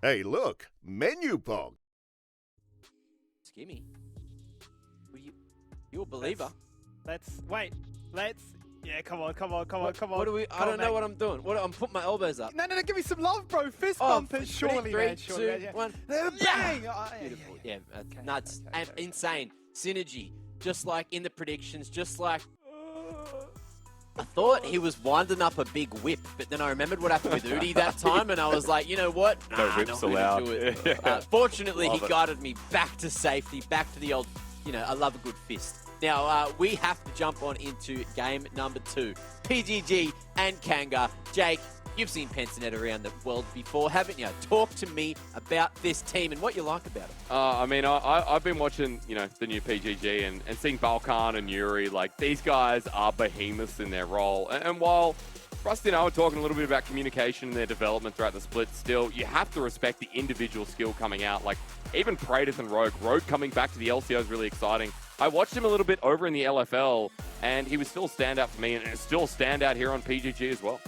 Hey, look, Menulog. Skimmy, you a believer? Yeah, come on. What do we? I don't know what I'm doing. I'm putting my elbows up. No, give me some love, bro. Fist Oh, bumpers, surely, three, man. Surely, two, man. one. Bang! Beautiful. Yeah, nuts. And insane. Synergy. Just like in the predictions, just like... I thought he was winding up a big whip, but then I remembered what happened with Udi that time, and I was like, you know what? No whips allowed. Do it. Fortunately, he Love it. guided me back to safety, back to the old, I love a good fist. Now, we have to jump on into game number 2. PGG and Kanga. Jake, you've seen Pensonet around the world before, haven't you? Talk to me about this team and what you like about it. I've been watching, the new PGG and seeing Balkan and Yuri. Like, these guys are behemoths in their role. And while Rusty and I were talking a little bit about communication and their development throughout the split, still, you have to respect the individual skill coming out. Like, even Praetus and Rogue. Rogue coming back to the LCO is really exciting. I watched him a little bit over in the LFL, and he was still a standout for me, and it's still a standout here on PGG as well.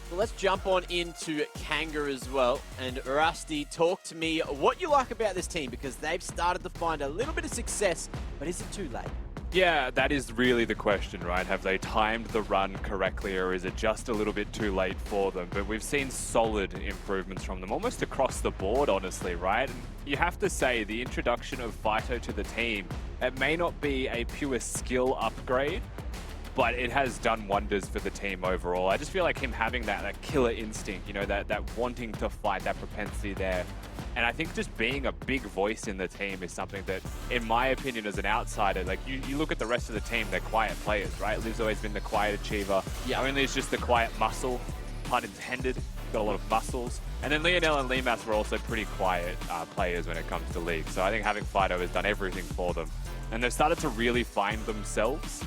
Well, let's jump on into Kanga as well. And Rusty, talk to me what you like about this team, because they've started to find a little bit of success, but is it too late? Yeah, that is really the question, right? Have they timed the run correctly, or is it just a little bit too late for them? But we've seen solid improvements from them, almost across the board, honestly, right? And you have to say, the introduction of Fighto to the team, it may not be a pure skill upgrade, but it has done wonders for the team overall. I just feel like him having that killer instinct, that wanting to fight, that propensity there. And I think just being a big voice in the team is something that, in my opinion, as an outsider, like you look at the rest of the team, they're quiet players, right? Liv's always been the quiet achiever. Yeah. Only is just the quiet muscle, pun intended. Got a lot of muscles. And then Lionel and Limas were also pretty quiet players when it comes to League. So I think having Fido has done everything for them. And they've started to really find themselves.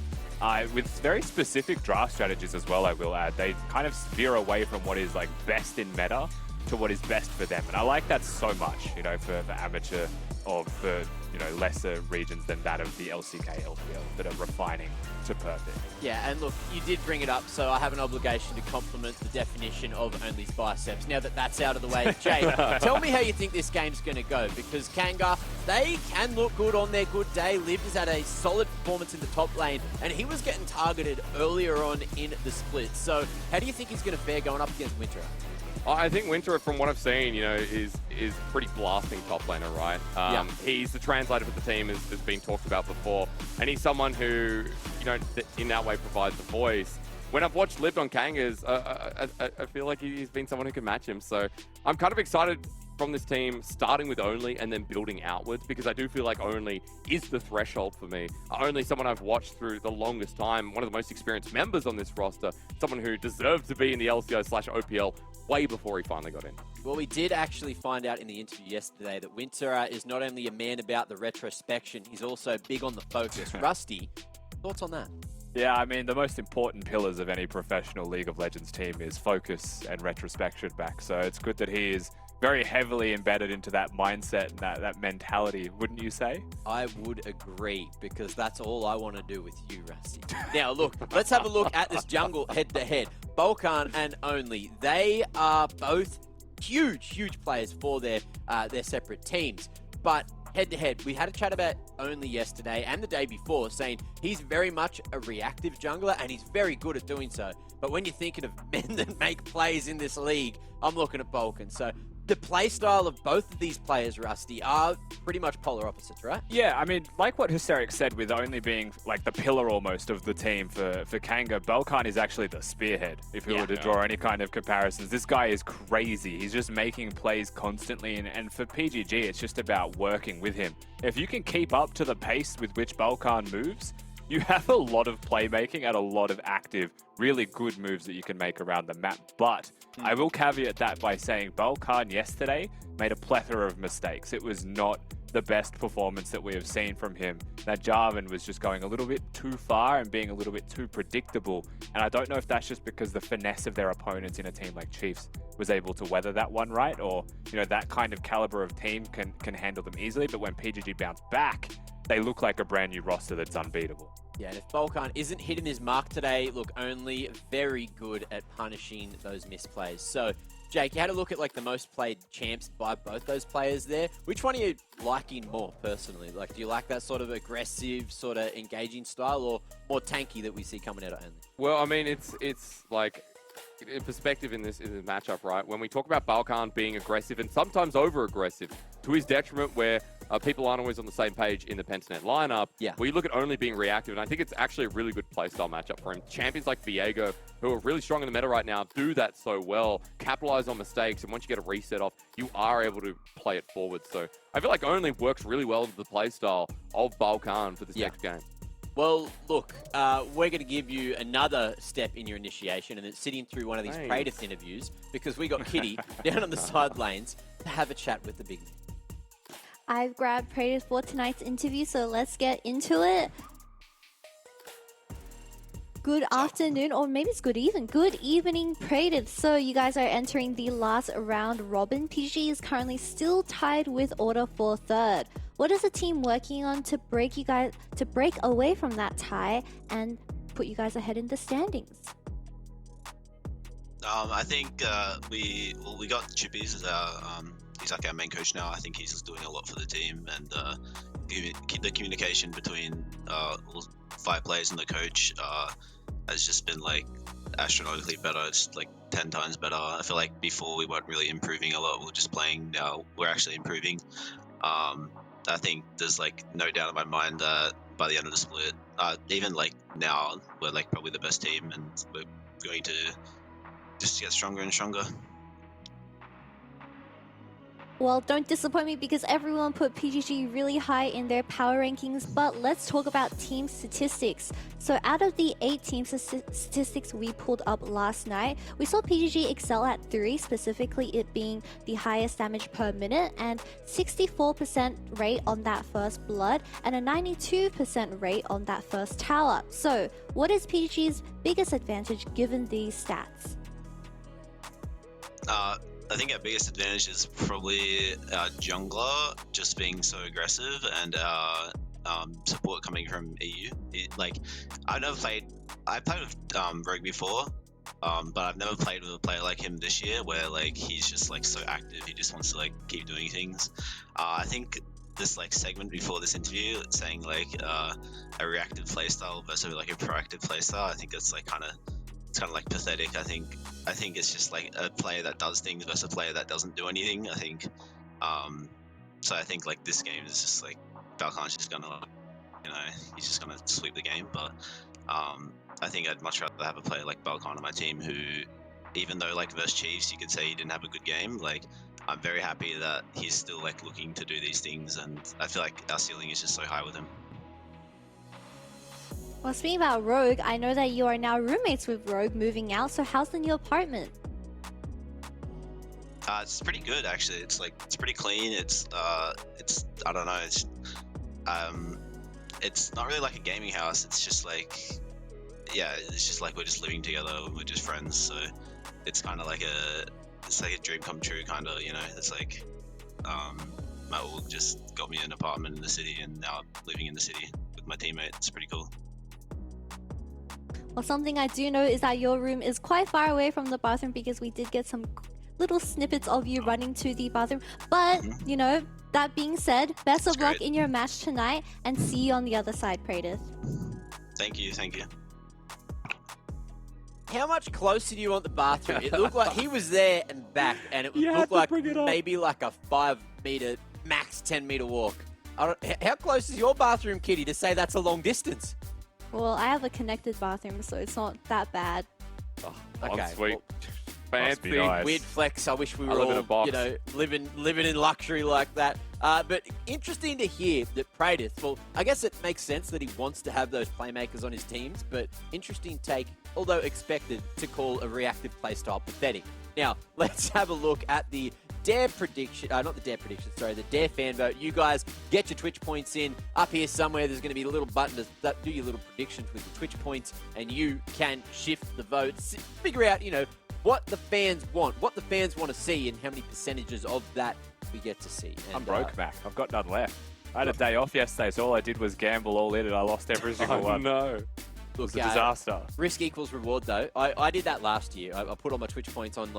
With very specific draft strategies as well, I will add. They kind of veer away from what is like best in meta to what is best for them. And I like that so much, for amateur or for, lesser regions than that of the LCK, LPL that are refining to perfect. Yeah, and look, you did bring it up, so I have an obligation to compliment the definition of Only's biceps. Now that that's out of the way, Jay, tell me how you think this game's going to go, because Kanga, they can look good on their good day. Liv has had a solid performance in the top lane, and he was getting targeted earlier on in the split. So how do you think he's going to fare going up against Winter? I think Winter, from what I've seen, is pretty blasting top laner, right? Yeah. He's the translator for the team, as has been talked about before, and he's someone who, in that way provides the voice. When I've watched Lived on Kangas, I feel like he's been someone who can match him. So I'm kind of excited from this team, starting with Only and then building outwards, because I do feel like Only is the threshold for me. Only someone I've watched through the longest time, one of the most experienced members on this roster, someone who deserved to be in the LCO/OPL way before he finally got in. Well, we did actually find out in the interview yesterday that Winter is not only a man about the retrospection, he's also big on the focus. Rusty, thoughts on that? Yeah, I mean, the most important pillars of any professional League of Legends team is focus and retrospection back. So it's good that he is very heavily embedded into that mindset and that mentality, wouldn't you say? I would agree, because that's all I want to do with you, Rusty. Now, look, let's have a look at this jungle head-to-head. Balkan and Only, they are both huge players for their separate teams. But head-to-head, we had a chat about Only yesterday and the day before, saying he's very much a reactive jungler, and he's very good at doing so. But when you're thinking of men that make plays in this league, I'm looking at Balkan. So the play style of both of these players, Rusty, are pretty much polar opposites, right? Yeah, I mean, like what Hysteric said, with Only being like the pillar almost of the team for Kanga, Balkan is actually the spearhead, if we were to draw any kind of comparisons. This guy is crazy. He's just making plays constantly, and for PGG, it's just about working with him. If you can keep up to the pace with which Balkan moves, you have a lot of playmaking and a lot of active, really good moves that you can make around the map. But I will caveat that by saying Balkan yesterday made a plethora of mistakes. It was not the best performance that we have seen from him. That Jarvan was just going a little bit too far and being a little bit too predictable. And I don't know if that's just because the finesse of their opponents in a team like Chiefs was able to weather that one right, or that kind of caliber of team can handle them easily. But when PGG bounced back, they look like a brand new roster that's unbeatable. Yeah, and if Balkan isn't hitting his mark today, look, Only very good at punishing those misplays. So Jake, you had a look at like the most played champs by both those players there. Which one are you liking more personally? Like, do you like that sort of aggressive, sort of engaging style, or more tanky that we see coming out of Only? Well, I mean, it's like in perspective in this matchup, right? When we talk about Balkan being aggressive and sometimes over-aggressive to his detriment, where people aren't always on the same page in the Pentanet lineup. Yeah. We look at Only being reactive, and I think it's actually a really good playstyle matchup for him. Champions like Viego, who are really strong in the meta right now, do that so well, capitalize on mistakes, and once you get a reset off, you are able to play it forward. So I feel like Only works really well with the playstyle of Balkan for this next game. Well, look, we're going to give you another step in your initiation, and it's sitting through one of these Praedyth interviews, because we got Kitty down on the side lanes to have a chat with the big man. I've grabbed Praedyth for tonight's interview, so let's get into it. Good afternoon, or maybe it's good evening. Good evening, Praedyth. So you guys are entering the last round robin. PG is currently still tied with Order for third. What is the team working on to break away from that tie and put you guys ahead in the standings? I think we got Chippies as our he's like our main coach now. I think he's just doing a lot for the team, and the communication between all 5 players and the coach has just been like astronomically better. It's like 10 times better. I feel like before we weren't really improving a lot. We were just playing. Now we're actually improving. I think there's like no doubt in my mind that by the end of the split, even like now, we're like probably the best team, and we're going to just get stronger and stronger. Well, don't disappoint me because everyone put PGG really high in their power rankings, but let's talk about team statistics. So out of the 8 team statistics we pulled up last night, we saw PGG excel at 3, specifically it being the highest damage per minute, and 64% rate on that first blood, and a 92% rate on that first tower. So what is PGG's biggest advantage given these stats? I think our biggest advantage is probably our jungler just being so aggressive, and our support coming from EU. I played with Rogue before, but I've never played with a player like him this year, where like he's just like so active. He just wants to like keep doing things. I think this like segment before this interview, it's saying like a reactive playstyle versus like a proactive playstyle. I think it's like it's kind of like pathetic. I think it's just like a player that does things versus a player that doesn't do anything. I think, so I think like this game is just like Balkan's just gonna, he's just gonna sweep the game. But I think I'd much rather have a player like Balkan on my team who, even though like versus Chiefs, you could say he didn't have a good game. Like I'm very happy that he's still like looking to do these things, and I feel like our ceiling is just so high with him. Well, speaking about Rogue, I know that you are now roommates with Rogue moving out, so how's the new apartment? It's pretty good actually. It's pretty clean. It's I don't know. It's not really like a gaming house. It's just like, it's just like we're just living together. We're just friends. So it's kind of like a dream come true kind of. It's like my org just got me an apartment in the city, and now I'm living in the city with my teammate. It's pretty cool. Well, something I do know is that your room is quite far away from the bathroom, because we did get some little snippets of you running to the bathroom. But, that being said, best of luck in your match tonight, and see you on the other side, Praedyth. Thank you. How much closer do you want the bathroom? It looked like he was there and back, and it looked like maybe like a 5 meter, max 10 meter walk. How close is your bathroom, Kitty, to say that's a long distance? Well, I have a connected bathroom, so it's not that bad. Oh, Okay, sweet. well, Fancy. nice. Weird flex. I wish we were live in a all, box. living in luxury like that. But interesting to hear that Praedyth, well, I guess it makes sense that he wants to have those playmakers on his teams, but interesting take, although expected, to call a reactive playstyle pathetic. Now, let's have a look at the Dare prediction, not the Dare prediction, sorry, the Dare fan vote. You guys get your Twitch points in. Up here somewhere, there's going to be a little button to do your little predictions with your Twitch points, and you can shift the votes, figure out, what the fans want, what the fans want to see, and how many percentages of that we get to see. And, I'm broke, Mac. I've got none left. I had a day off yesterday, so all I did was gamble all in, and I lost every single one. No. It Look, was a disaster. Risk equals reward, though. I did that last year. I put all my Twitch points on,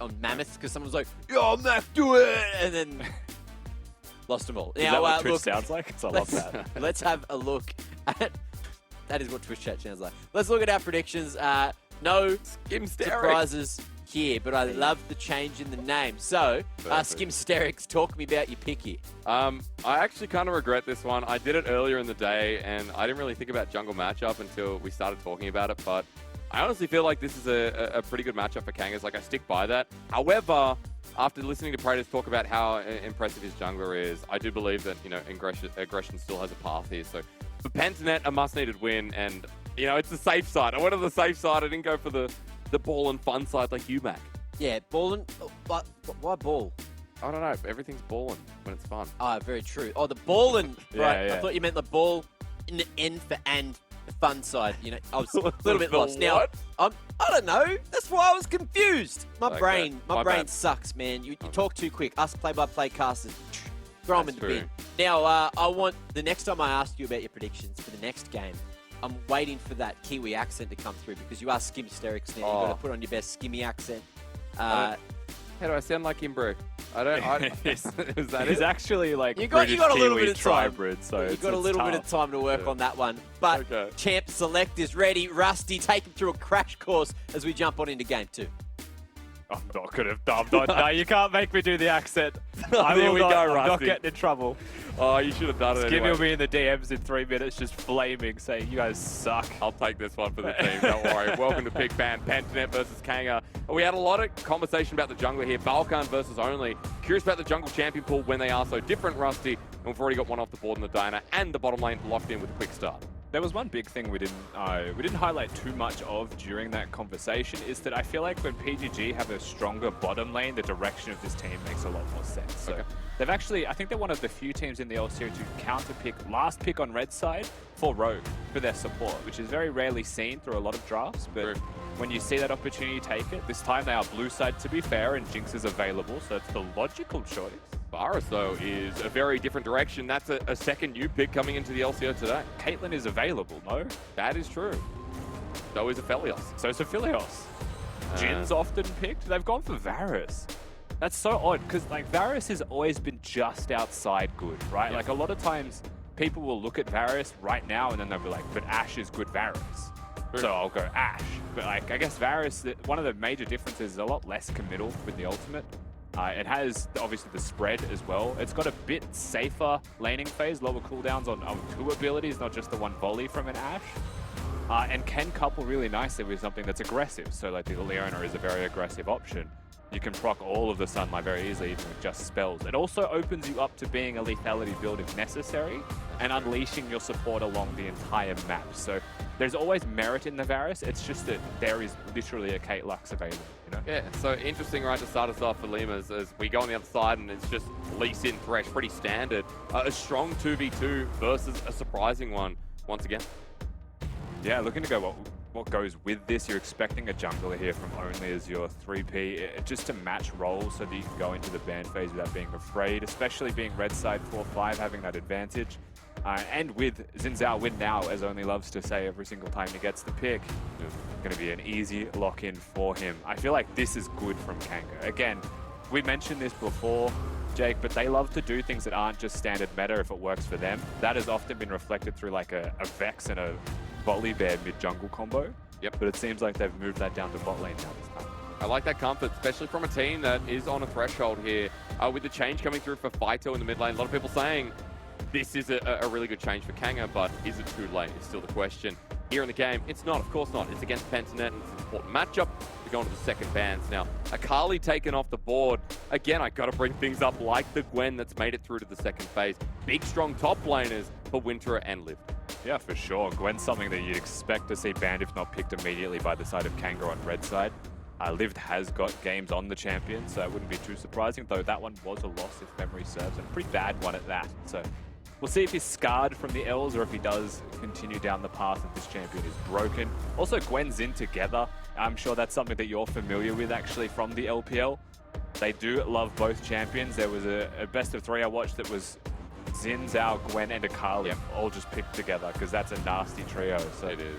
on Mammoth because someone was like, "Yo, Mac, do it," and then lost them all. Is that what Twitch sounds like? So I love that. Let's have a look at. That is what Twitch chat sounds like. Let's look at our predictions. No surprises here, but I love the change in the name. So, Skimsterics, talk me about your pick here. I actually kind of regret this one. I did it earlier in the day, and I didn't really think about jungle matchup until we started talking about it, but I honestly feel like this is a pretty good matchup for Kangas. Like, I stick by that. However, after listening to Praetors talk about how impressive his jungler is, I do believe that, you know, aggression still has a path here. So, for Pentanet, a must-needed win, and, you know, it's the safe side. I went on the safe side. I didn't go for the ball and fun side like you, Mac. Yeah, ballin'. But why ball? I don't know. Everything's balling when it's fun. Ah, very true. Oh, the ballin'. Right. Yeah. I thought you meant the ball in the end for and the fun side. You know, I was a little bit The lost. Now, what? I don't know. That's why I was confused. My Okay. brain My bad. sucks, man. You talk too quick. Us play-by-play casters, throw them in That's the true. bin. Now, I want the next time I ask you about your predictions for the next game, I'm waiting for that Kiwi accent to come through because you are Skimsterics now. You've got to put on your best Skimmy accent. How do I sound like him, bro? I don't. He's Is that He's it? actually like You got a little British bit of Kiwi time. tribrid, so You've it's got a little bit of tough. time to work Yeah. on that one. But Okay. Champ Select is ready. Rusty, take him through a crash course as we jump on into game 2. I'm not good at no, you can't make me do the accent. There we go, I'm not Rusty. getting in trouble. Oh, you should have done it Skimmy anyway. will be in the DMs in 3 minutes just flaming, saying you guys suck. I'll take this one for the team, don't worry. Welcome to Big Fan, Pentanet versus Kanga. We had a lot of conversation about the jungler here, Balkan versus Only. Curious about the jungle champion pool when they are so different, Rusty. And we've already got one off the board in the diner and the bottom lane locked in with a quick start. There was one big thing we didn't highlight too much of during that conversation is that I feel like when PGG have a stronger bottom lane, the direction of this team makes a lot more sense. So Okay. they've actually, I think they're one of the few teams in the LCO to counter pick last pick on red side for Rogue for their support, which is very rarely seen through a lot of drafts. But True. when you see that opportunity, take it. This time they are blue side to be fair, and Jinx is available, so it's the logical choice. Varus, though, is a very different direction. That's a second new pick coming into the LCO today. Caitlyn is available, no? That is true. So is Aphelios. So is Aphelios. Jin's often picked. They've gone for Varus. That's so odd, because like Varus has always been just outside good, right? Yeah. Like a lot of times people will look at Varus right now and then they'll be like, but Ashe is good Varus. True. So I'll go Ashe. But like, I guess Varus, one of the major differences is a lot less committal with the ultimate. It has obviously the spread as well. It's got a bit safer laning phase, lower cooldowns on 2 abilities, not just the 1 volley from an Ashe. And can couple really nicely with something that's aggressive. So like the Leona is a very aggressive option. You can proc all of the Sunlight very easily, even with just spells. It also opens you up to being a lethality build if necessary, and unleashing your support along the entire map. So there's always merit in the Varus, it's just that there is literally a Kate Lux available, you know? Yeah, so interesting right to start us off for Limas as we go on the other side and it's just Lee Sin Thresh, pretty standard. A strong 2v2 versus a surprising one once again. Yeah, looking to go what goes with this. You're expecting a jungler here from Only as your 3P, just to match roles so that you can go into the ban phase without being afraid, especially being red side 4-5, having that advantage. And with Xin Zhao win now, as Only loves to say every single time he gets the pick, it's going to be an easy lock-in for him. I feel like this is good from Kanga. Again, we mentioned this before, Jake, but they love to do things that aren't just standard meta if it works for them. That has often been reflected through like a Vex and a Volley Bear mid-jungle combo. Yep. But it seems like they've moved that down to bot lane now this time. I like that comfort, especially from a team that is on a threshold here. With the change coming through for Faito in the mid lane, a lot of people saying this is a really good change for Kanga, but is it too late is still the question. Here in the game, it's not, of course not. It's against Pentanet, and it's an important matchup. We're going to the second bans now. Akali taken off the board. Again, I got to bring things up like the Gwen that's made it through to the second phase. Big, strong top laners for Winterer and Liv. Yeah, for sure. Gwen's something that you'd expect to see banned if not picked immediately by the side of Kanga on red side. Liv has got games on the champion, so it wouldn't be too surprising, though that one was a loss if memory serves, and a pretty bad one at that. So we'll see if he's scarred from the L's or if he does continue down the path that this champion is broken. Also, Gwen's in together. I'm sure that's something that you're familiar with actually from the LPL. They do love both champions. There was a best of 3 I watched that was Xin, Zhao, Gwen, and Akali all just picked together because that's a nasty trio. So It is.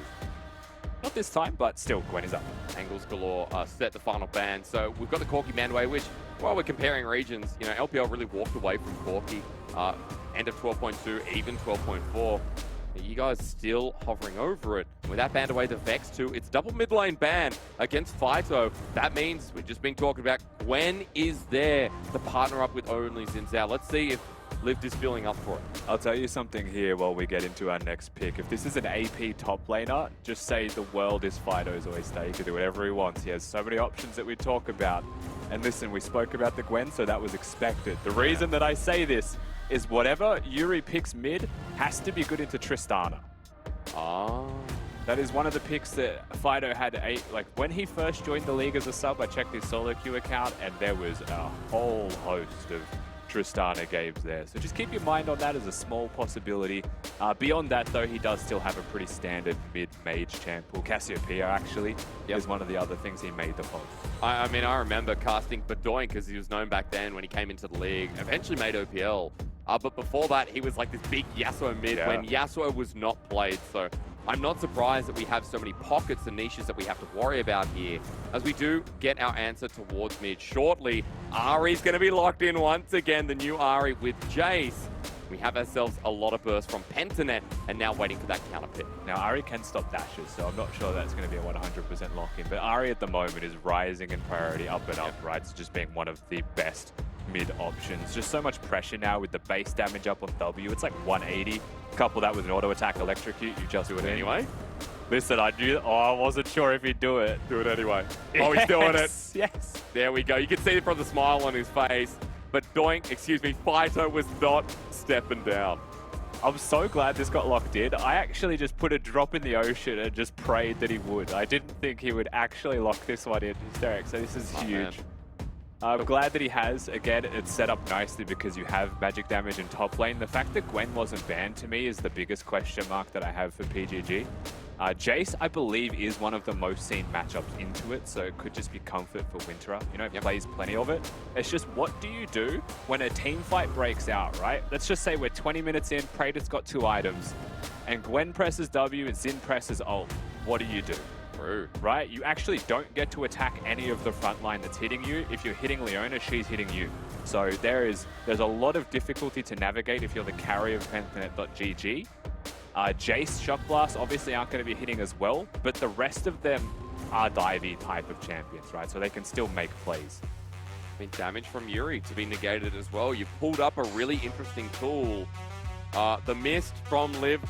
not not this time, but still, Gwen is up. Angles galore set the final ban. So we've got the Corki Manway, which, while we're comparing regions, you know, LPL really walked away from Corki. End of 12.2, even 12.4. You guys still hovering over it. With that banned away, the Vex too. It's double mid lane ban against Phyto. That means we've just been talking about Gwen is there to partner up with Only Zinzao. Let's see if Lift is feeling up for it. I'll tell you something here while we get into our next pick. If this is an AP top laner, just say the world is Phyto's oyster. He can do whatever he wants. He has so many options that we talk about. And listen, we spoke about the Gwen, so that was expected. The reason that I say this is whatever Yuri picks mid has to be good into Tristana. That is one of the picks that Phyto had like when he first joined the league as a sub, I checked his solo queue account and there was a whole host of Tristana games there. So just keep your mind on that as a small possibility. Beyond that though, he does still have a pretty standard mid-mage champ. Well, Cassiopeia actually is one of the other things he made the most. I mean, I remember casting Bedoin because he was known back then when he came into the league. Eventually made OPL. But before that, he was like this big Yasuo mid when Yasuo was not played. So I'm not surprised that we have so many pockets and niches that we have to worry about here. As we do get our answer towards mid shortly, Ari's going to be locked in once again, the new Ari with Jace. We have ourselves a lot of bursts from Pentanet and now waiting for that counter pit. Now, Ari can stop dashes, so I'm not sure that's going to be a 100% lock-in. But Ari at the moment is rising in priority up and up, right? So just being one of the best mid options. Just so much pressure now with the base damage up on W. It's like 180. Couple that with an auto attack electrocute, you just do it anyway. Listen, I wasn't sure if he'd do it. Do it anyway. Oh, he's doing it. Yes. There we go. You can see it from the smile on his face. But Phyto was not stepping down. I'm so glad this got locked in. I actually just put a drop in the ocean and just prayed that he would. I didn't think he would actually lock this one in. Hysteric. So this is huge. I'm glad that he has. Again, it's set up nicely because you have magic damage in top lane. The fact that Gwen wasn't banned to me is the biggest question mark that I have for PGG. Jace, I believe, is one of the most seen matchups into it, so it could just be comfort for Winterer. You know, he plays plenty of it. It's just, what do you do when a team fight breaks out, right? Let's just say we're 20 minutes in, Praetor's got 2 items, and Gwen presses W and Xin presses ult. What do you do? Right? You actually don't get to attack any of the front line that's hitting you. If you're hitting Leona, she's hitting you. So there's a lot of difficulty to navigate if you're the carry of Pentanet.gg. Jace, Shock Blast obviously aren't going to be hitting as well, but the rest of them are divey type of champions, right? So they can still make plays. I mean, damage from Yuri to be negated as well. You've pulled up a really interesting tool. The Mist from Liv,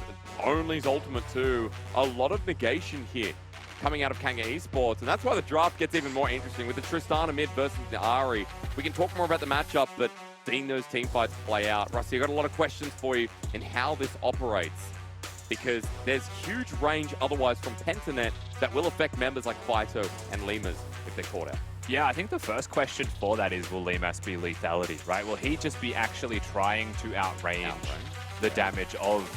Only's ultimate too. A lot of negation here coming out of Kanga Esports, and that's why the draft gets even more interesting with the Tristana mid versus the Ari. We can talk more about the matchup, but seeing those team fights play out. Rusty, I've got a lot of questions for you in how this operates, because there's huge range otherwise from Pentanet that will affect members like Phyto and Limas if they're caught out. Yeah, I think the first question for that is, will Limas be lethality, right? Will he just be actually trying to outrange the damage of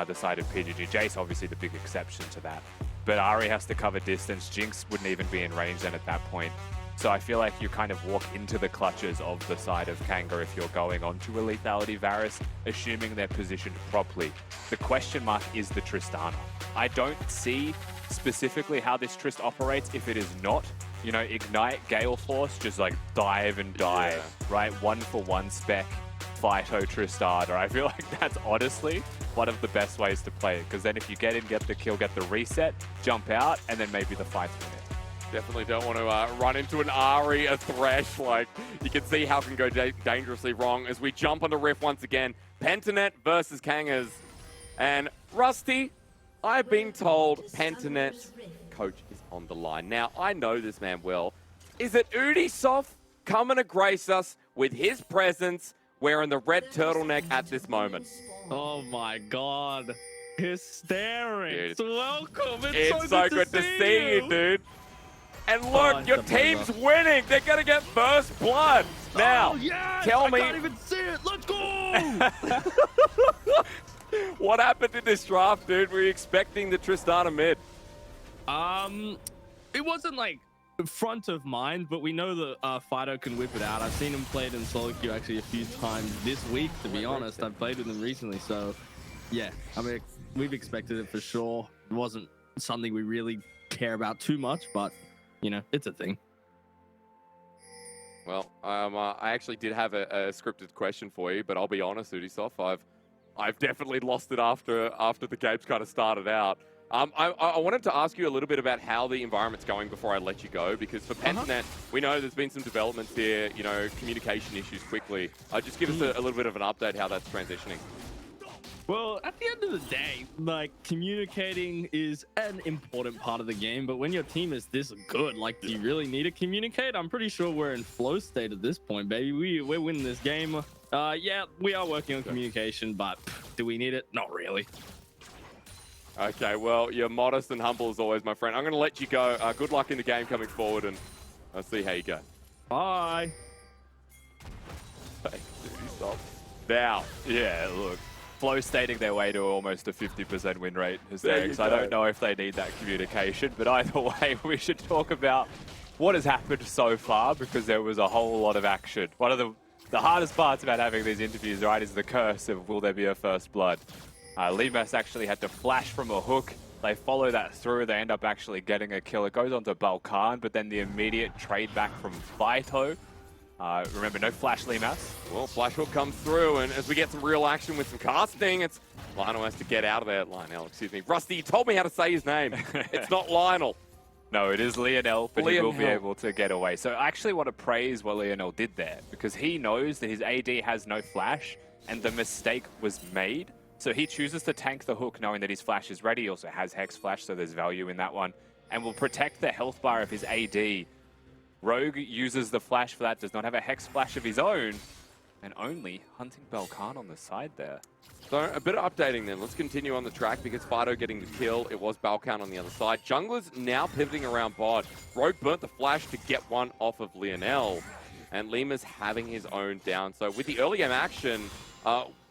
the side of PGG? Jace, obviously the big exception to that. But Ari has to cover distance. Jinx wouldn't even be in range then at that point. So I feel like you kind of walk into the clutches of the side of Kanga if you're going onto a lethality Varus, assuming they're positioned properly. The question mark is the Tristana. I don't see specifically how this Trist operates if it is not, you know, Ignite, Gale Force, just like dive and die, right? 1-for-1 spec, Phyto, Tristana. I feel like that's honestly one of the best ways to play it, because then if you get in, get the kill, get the reset, jump out, and then maybe the fight's win it. Definitely don't want to run into an Ari, a Thresh. Like, you can see how it can go dangerously wrong as we jump onto Rift once again. Pentanet versus Kangas. And Rusty, I've been told Pentanet's coach is on the line. Now, I know this man well. Is it Ubisoft coming to grace us with his presence wearing the red turtleneck at this moment? Oh my god. Hysterics. Dude. Welcome. It's so good to see you, dude. And look, your team's winning. They're going to get first blood. Now, tell me. I can't even see it. Let's go. What happened in this draft, dude? Were you expecting the Tristana mid? It wasn't like front of mind, but we know that Phyto can whip it out. I've seen him play it in solo queue actually a few times this week, to be honest. I've played with him recently, so yeah. I mean, we've expected it for sure. It wasn't something we really care about too much, but you know, it's a thing. Well, I actually did have a scripted question for you, but I'll be honest, Udisoft, I've definitely lost it after the game's kind of started out. I wanted to ask you a little bit about how the environment's going before I let you go, because for Pentanet, we know there's been some developments here, you know, communication issues quickly. Just give us a little bit of an update how that's transitioning. Well, at the end of the day, like, communicating is an important part of the game, but when your team is this good, like, do you really need to communicate? I'm pretty sure we're in flow state at this point, baby. We're winning this game. Yeah, we are working on communication, but do we need it? Not really. Okay, well, you're modest and humble as always, my friend. I'm going to let you go. Good luck in the game coming forward, and I'll see how you go. Bye. Now, Yeah, look. Flow stating their way to almost a 50% win rate. Hysterics. I don't know if they need that communication, but either way, we should talk about what has happened so far, because there was a whole lot of action. One of the hardest parts about having these interviews, right, is the curse of will there be a first blood. Limas actually had to flash from a hook. They follow that through. They end up actually getting a kill. It goes on to Balkan, but then the immediate trade back from Vito. Remember, no flash Limas. well, flash hook comes through, and as we get some real action with some casting, it's Lionel has to get out of there. Lionel, excuse me. Rusty, you told me how to say his name. It's not Lionel. No, it is Lionel, but he will be Lionel. able to get away. So I actually want to praise what Lionel did there, because he knows that his AD has no flash, and the mistake was made. So he chooses to tank the hook, knowing that his flash is ready. He also has Hex Flash, so there's value in that one, and will protect the health bar of his AD. Rogue uses the flash for that, does not have a Hex Flash of his own, and only hunting Balkan on the side there. So a bit of updating then. Let's continue on the track because Fido getting the kill. It was Balkan on the other side. Junglers now pivoting around bot. Rogue burnt the flash to get one off of Lionel, and Lima's having his own down. So with the early game action,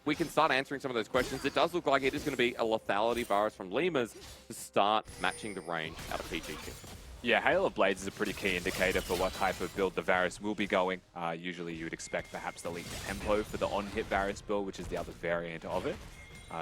we can start answering some of those questions. It does look like it is going to be a lethality virus from Lima's to start matching the range out of PGG. Yeah, Hail of Blades is a pretty key indicator for what type of build the Varus will be going. Usually you would expect perhaps the lead tempo for the on-hit Varus build, which is the other variant of it.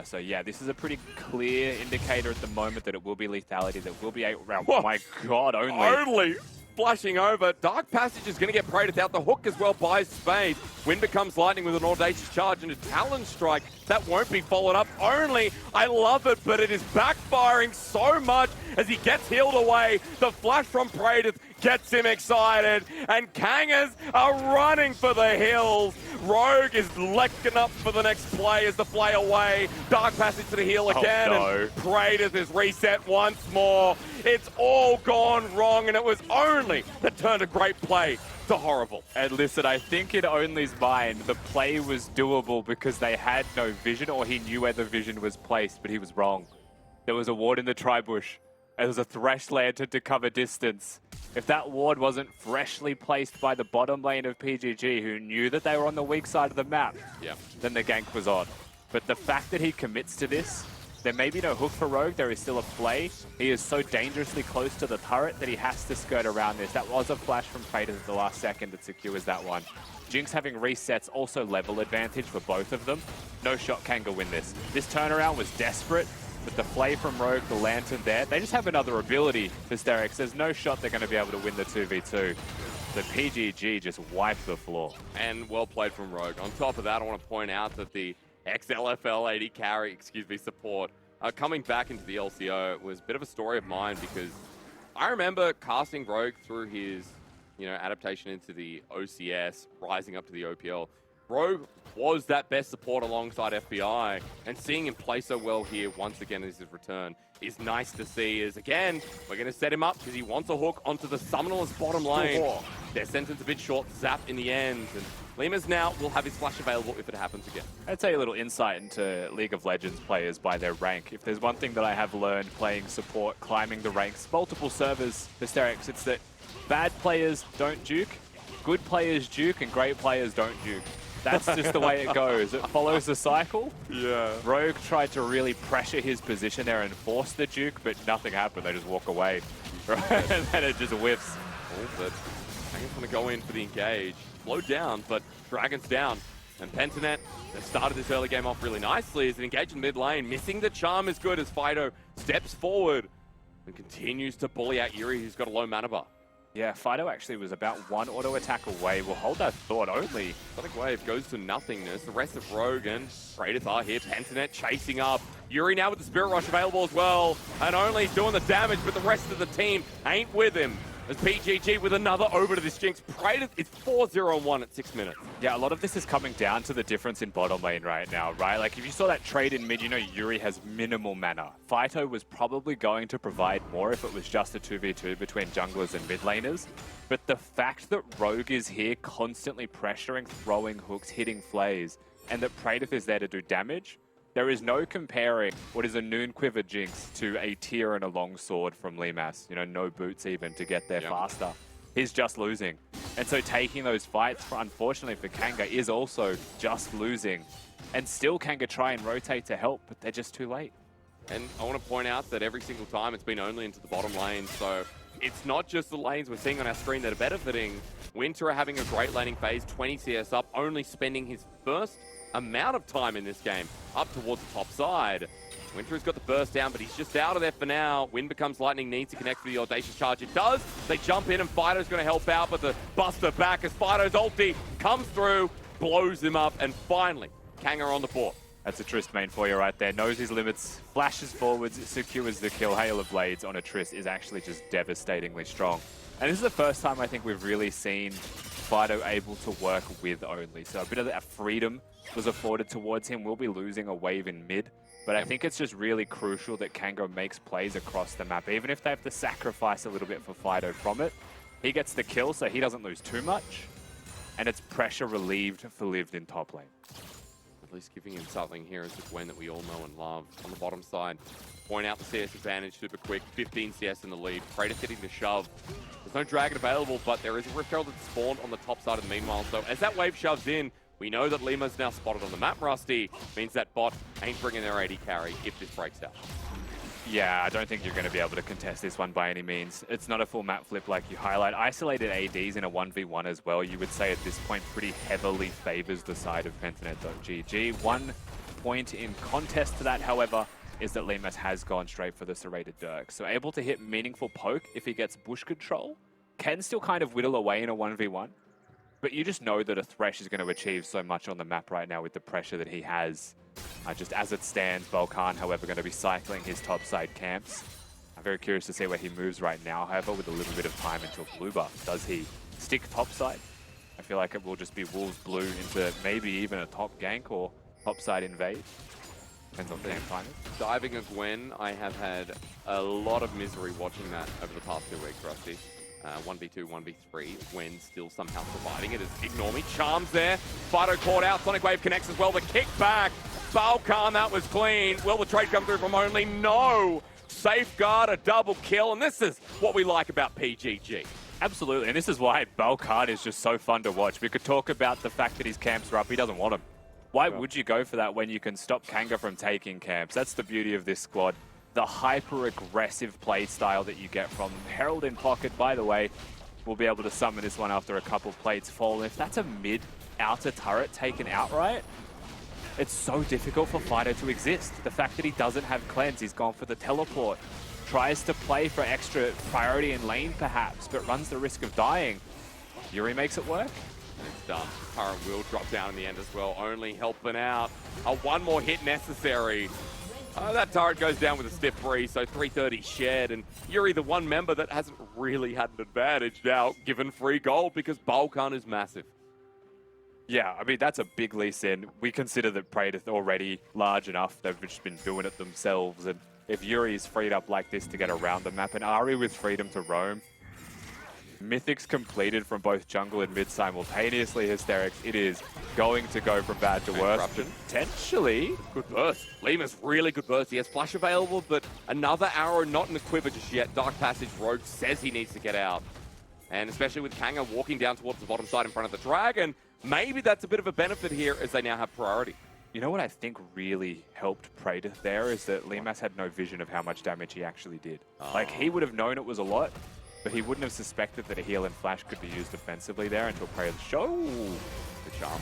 So yeah, this is a pretty clear indicator at the moment that it will be lethality, that will be a... Oh my god, only Flashing over. Dark Passage is going to get prated out. The hook as well by Spade. Wind becomes lightning with an audacious charge and a Talon Strike. That won't be followed up. Only, I love it, but it is backfiring so much as he gets healed away. The flash from Prated gets him excited, and Kangas are running for the hills. Rogue is lecking up for the next play as the play away. Dark Passage to the heal again, and Prated is reset once more. It's all gone wrong, and it was only that turned a great play to horrible. And listen, I think in Only's mind, the play was doable because they had no vision, or he knew where the vision was placed, but he was wrong. There was a ward in the tri-bush. There was a Thresh lantern to cover distance. If that ward wasn't freshly placed by the bottom lane of PGG, who knew that they were on the weak side of the map, then the gank was on. But the fact that he commits to this, there may be no hook for Rogue, there is still a play. He is so dangerously close to the turret that he has to skirt around this. That was a flash from Fader at the last second that secures that one. Jinx having resets, also level advantage for both of them. No shot Kanga win this. This turnaround was desperate, but the play from Rogue, the Lantern there, they just have another ability, Hysterics. There's no shot they're going to be able to win the 2v2. The PGG just wiped the floor. And well played from Rogue. On top of that, I want to point out that the XLFL AD carry, support, coming back into the LCO was a bit of a story of mine because I remember casting Rogue through his, adaptation into the OCS, rising up to the OPL. Rogue was that best support alongside FBI, and seeing him play so well here once again as his return is nice to see. As again, we're going to set him up because he wants a hook onto the Summonerless bottom lane. Their sentence a bit short, zap in the end. And Limas now will have his flash available if it happens again. I'd say a little insight into League of Legends players by their rank. If there's one thing that I have learned playing support, climbing the ranks, multiple servers, Hysterics, it's that bad players don't juke, good players juke, and great players don't juke. That's just the way it goes. It follows the cycle. Yeah. Rogue tried to really pressure his position there and force the juke, but nothing happened. They just walk away. Right? And then it just whiffs. Oh, but Dragon's going to go in for the engage. Slowed down, but Dragon's down. And Pentanet, they started this early game off really nicely as an engage in mid lane. Missing the charm is good as Fido steps forward. and continues to bully out Yuri, who's got a low mana bar. Yeah, Fido actually was about one auto attack away. We'll hold that thought only. Sonic Wave goes to nothingness. The rest of Rogue and Praedyth are here. Pentanet chasing up. Yuri now with the Spirit Rush available as well. And Only's doing the damage, but the rest of the team ain't with him. As PGG with another over to this Jinx. Praedyth is 4-0-1 at 6 minutes. Yeah, a lot of this is coming down to the difference in bottom lane right now, right? Like, if you saw that trade in mid, you know Yuri has minimal mana. Fido was probably going to provide more if it was just a 2v2 between junglers and mid laners. But the fact that Rogue is here constantly pressuring, throwing hooks, hitting flays, and that Praedyth is there to do damage, there is no comparing what is a Noon Quiver Jinx to a Tear and a Longsword from Limas. You know, no boots even to get there faster. He's just losing. And so taking those fights, unfortunately for Kanga, is also just losing. And still Kanga try and rotate to help, but they're just too late. And I want to point out that every single time it's been only into the bottom lane, so it's not just the lanes we're seeing on our screen that are benefiting. Winter are having a great laning phase, 20 CS up, only spending his first amount of time in this game up towards the top side. Winter has got the burst down, but he's just out of there for now. Wind becomes lightning, needs to connect for the audacious charge. It does. They jump in and Fido's going to help out, but the buster back as Fido's ulti comes through, blows him up, and finally, Kanga on the board. That's a Trist main for you right there. Knows his limits, flashes forwards, secures the kill. Hail of Blades on a Trist is actually just devastatingly strong. And this is the first time I think we've really seen Fido able to work with Only. So a bit of that freedom was afforded towards him. We'll be losing a wave in mid. But I think it's just really crucial that Kanga makes plays across the map. Even if they have to sacrifice a little bit for Fido from it, he gets the kill so he doesn't lose too much. And it's pressure relieved for Lived in top lane. At least giving him something here is the Gwen that we all know and love. On the bottom side, point out the CS advantage super quick. 15 CS in the lead. Praedyth hitting the shove. There's no Dragon available, but there is a Rift Herald that's spawned on the top side of the meanwhile. So as that wave shoves in, we know that Lima's now spotted on the map, Rusty. Means that bot ain't bringing their AD carry if this breaks out. Yeah, I don't think you're going to be able to contest this one by any means. It's not a full map flip like you highlight. Isolated ADs in a 1v1 as well, you would say at this point pretty heavily favors the side of Pentanet.gg. 1 point in contest to that, however, is that Limas has gone straight for the Serrated Dirk. So able to hit meaningful poke if he gets bush control. Can still kind of whittle away in a 1v1. But you just know that a Thresh is going to achieve so much on the map right now with the pressure that he has. Just as it stands, Balkan, however, going to be cycling his topside camps. I'm very curious to see where he moves right now, however, with a little bit of time until blue buff. Does he stick topside? I feel like it will just be Wolves blue into maybe even a top gank or topside invade. Depends on game timing. Diving a Gwen, I have had a lot of misery watching that over the past 2 weeks, Rusty. 1v2, 1v3, Gwen still somehow surviving it as Ignore Me. Charms there. Fido caught out. Sonic Wave connects as well. The kick back. Balkan, that was clean. Will the trade come through from Only? No. Safeguard, a double kill. And this is what we like about PGG. Absolutely. And this is why Balkan is just so fun to watch. We could talk about the fact that his camps are up. He doesn't want them. Why would you go for that when you can stop Kanga from taking camps? That's the beauty of this squad. The hyper-aggressive play style that you get from Herald in pocket, by the way, we'll be able to summon this one after a couple plates fall. And if that's a mid-outer turret taken outright, it's so difficult for Fido to exist. The fact that he doesn't have cleanse, he's gone for the teleport, tries to play for extra priority in lane perhaps, but runs the risk of dying. Yuri makes it work. It's done. Current will drop down in the end as well. Only helping out. One more hit necessary. That turret goes down with a stiff freeze, so 330 shared, and Yuri, the one member that hasn't really had an advantage now, given free gold because Balkan is massive. Yeah, I mean, that's a big lease in. We consider that Praedyth already large enough. They've just been doing it themselves, and if Yuri is freed up like this to get around the map, and Ari with freedom to roam, Mythics completed from both jungle and mid simultaneously, Hysterics. It is going to go from bad to worse. Potentially. Good burst. Lima's really good burst. He has flash available, but another arrow not in the quiver just yet. Dark Passage Rogue says he needs to get out. And especially with Kanga walking down towards the bottom side in front of the Dragon, maybe that's a bit of a benefit here as they now have priority. You know what I think really helped Praedyth there is that Limas had no vision of how much damage he actually did. Like, he would have known it was a lot, but he wouldn't have suspected that a heal and flash could be used defensively there until Praedyth showed the charm.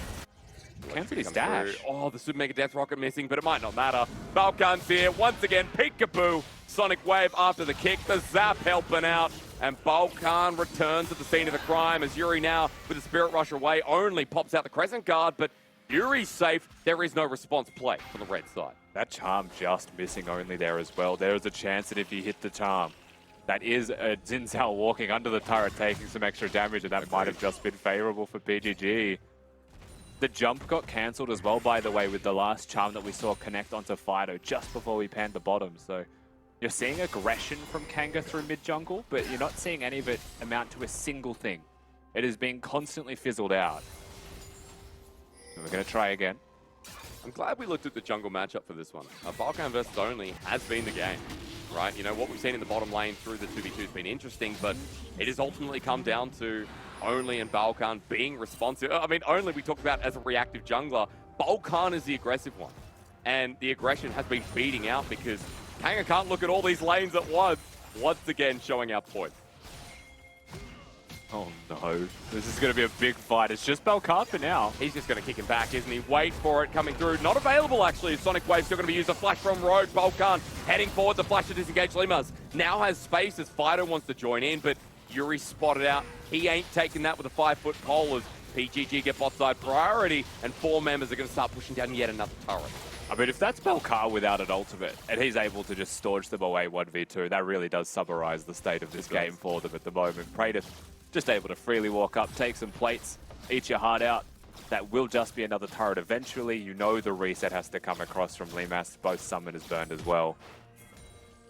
Cancelled his dash. Oh, the Super Mega Death Rocket missing, but it might not matter. Balkan's here once again. Peekaboo Sonic Wave after the kick. The zap helping out. And Balkan returns to the scene of the crime as Yuri now, with the Spirit Rush away, only pops out the Crescent Guard, but Yuri's safe. There is no response play from the red side. That charm just missing only there as well. There is a chance that if he hit the charm, that is a Xin Zhao walking under the turret, taking some extra damage, and that might have just been favorable for PGG. The jump got cancelled as well, by the way, with the last charm that we saw connect onto Fido just before we panned the bottom. So you're seeing aggression from Kanga through mid-jungle, but you're not seeing any of it amount to a single thing. It is being constantly fizzled out. And we're going to try again. I'm glad we looked at the jungle matchup for this one. Balkan versus Only has been the game, right? You know, what we've seen in the bottom lane through the 2v2 has been interesting, but it has ultimately come down to Only and Balkan being responsive. I mean, Only we talked about as a reactive jungler. Balkan is the aggressive one. And the aggression has been feeding out because Kanga can't look at all these lanes at once. Once again, showing our point. Oh no, this is going to be a big fight. It's just Balkan for now. He's just going to kick him back, isn't he? Wait for it coming through. Not available, actually. Sonic Wave still going to be used. A flash from Rogue. Balkan heading forward. The flash to disengage Limas. Now has space as Fido wants to join in, but Yuri spotted out. He ain't taking that with a 5-foot pole as PGG get bot side priority, and 4 members are going to start pushing down yet another turret. I mean, if that's Balkan without an ultimate, and he's able to just storage them away 1v2, that really does summarize the state of this game for them at the moment. Praetor just able to freely walk up, take some plates, eat your heart out. That will just be another turret eventually. You know the reset has to come across from Limas. Both summoners burned as well.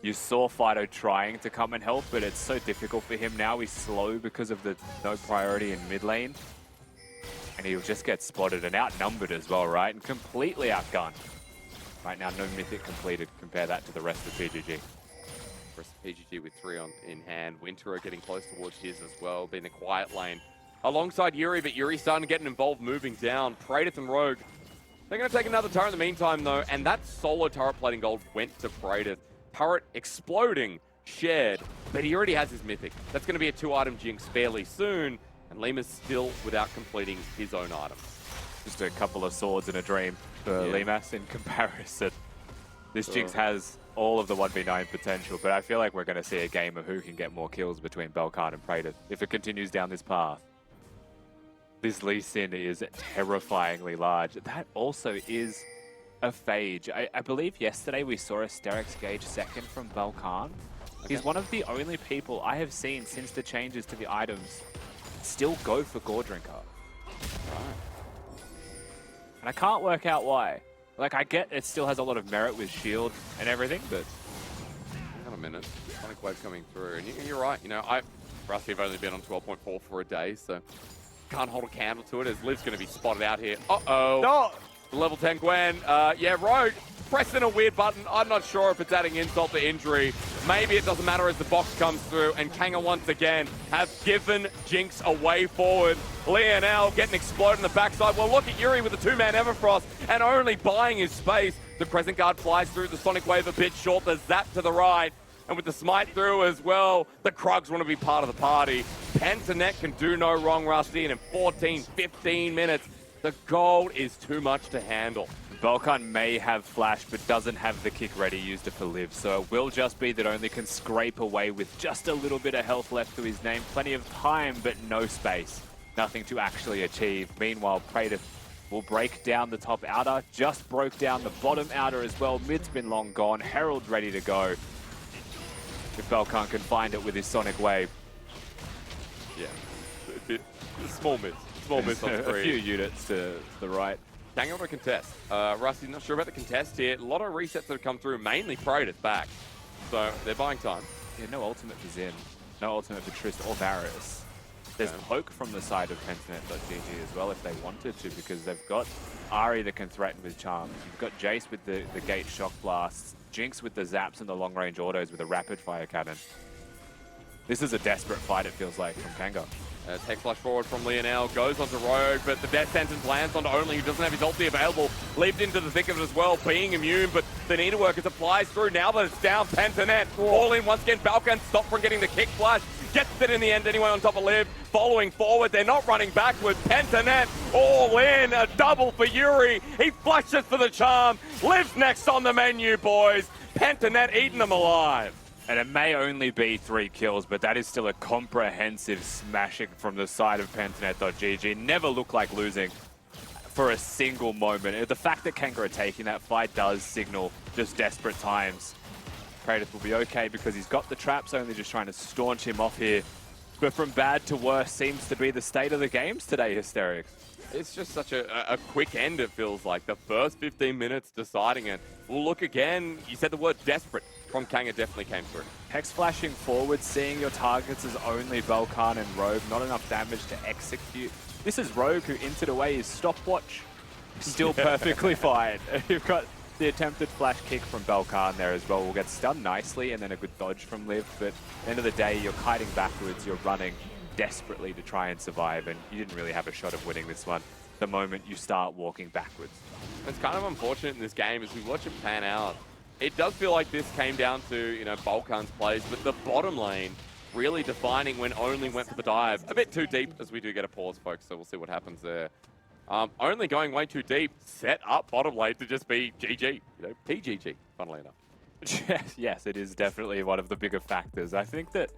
You saw Fido trying to come and help, but it's so difficult for him now. He's slow because of the no priority in mid lane. And he'll just get spotted and outnumbered as well, right? And completely outgunned. Right now, no mythic completed. Compare that to the rest of PGG. Rest of PGG with 3 in hand. Winterer getting close towards his as well. Being a quiet lane alongside Yuri, but Yuri starting to get involved moving down. Praetor and Rogue. They're going to take another turret in the meantime, though, and that solo turret plating gold went to Praetor. Turret exploding, shared, but he already has his mythic. That's going to be a 2-item jinx fairly soon, and Lima's still without completing his own item. Just a couple of swords in a dream for Limas in comparison. This jinx has all of the 1v9 potential, but I feel like we're going to see a game of who can get more kills between Balkan and Praetor if it continues down this path. This Lee Sin is terrifyingly large. That also is a phage. I believe yesterday we saw a Sterex Gauge second from Balkan. Okay. He's one of the only people I have seen since the changes to the items still go for Gore Drinker. Right. And I can't work out why. Like, I get it still has a lot of merit with shield and everything, but... Hang on a minute. Sonic Wave coming through. And you're right. You know, Rusty have only been on 12.4 for a day, so can't hold a candle to it as Liv's going to be spotted out here. Uh-oh. No. Level 10 Gwen. Yeah, Rogue pressing a weird button. I'm not sure if it's adding insult to injury. Maybe it doesn't matter as the box comes through, and Kanga once again have given Jinx a way forward. Lionel getting exploded in the backside. Well, look at Yuri with the 2-man Everfrost and only buying his space. The Crescent Guard flies through, the Sonic Wave a bit short, the zap to the right. And with the smite through as well, the Krugs want to be part of the party. Pentanet can do no wrong, Rusty, and in 14, 15 minutes, the gold is too much to handle. Balkan may have flash, but doesn't have the kick ready, used it for Liv. So it will just be that Only can scrape away with just a little bit of health left to his name. Plenty of time, but no space. Nothing to actually achieve. Meanwhile, Praetor will break down the top outer. Just broke down the bottom outer as well. Mid's been long gone. Herald's ready to go. If Balkan can find it with his Sonic Wave. Yeah. Small miss. Small miss on a few units to the right. Hang on to contest. Rusty, not sure about the contest here. A lot of resets that have come through, mainly Praetor's back. So they're buying time. Yeah, no ultimate for Xin. No ultimate for Trist or Varus. There's poke from the side of Pentanet.gg as well if they wanted to, because they've got Ahri that can threaten with charms. You've got Jace with the gate shock blasts, Jinx with the zaps and the long range autos with a rapid fire cannon. This is a desperate fight, it feels like, from Kanga. Tech flash forward from Lionel, goes onto Rogue, but the death sentence lands onto Only, who doesn't have his ulti available. Leaped into the thick of it as well, being immune, but the needlework as it flies through. Now that it's down, Pentanet all in once again. Balkan stopped from getting the kick flash. Gets it in the end anyway on top of Liv. Following forward, they're not running backwards. Pentanet all in, a double for Yuri. He flashes for the charm. Liv's next on the menu, boys. Pentanet eating them alive. And it may only be 3 kills, but that is still a comprehensive smashing from the side of Pentanet.gg. Never looked like losing for a single moment. The fact that Kanga are taking that fight does signal just desperate times. Kratos will be okay because he's got the traps, only just trying to staunch him off here. But from bad to worse seems to be the state of the games today, Hysterics. It's just such a quick end, it feels like. The first 15 minutes deciding it. We'll look again. You said the word desperate from Kanga definitely came through. Hex flashing forward, seeing your targets as only Belkan and Rogue. Not enough damage to execute. This is Rogue who entered away his stopwatch. Still perfectly fine. You've got the attempted flash kick from Belkan there as well. Will get stunned nicely and then a good dodge from Liv. But at the end of the day, you're kiting backwards. You're running desperately to try and survive, and you didn't really have a shot of winning this one the moment you start walking backwards. It's kind of unfortunate in this game as we watch it pan out. It does feel like this came down to, you know, Balkan's plays, but the bottom lane really defining when Only went for the dive. A bit too deep as we do get a pause, folks, so we'll see what happens there. Only going way too deep, set up bottom lane to just be GG, you know, TGG, funnily enough. Yes, it is definitely one of the bigger factors. I think that,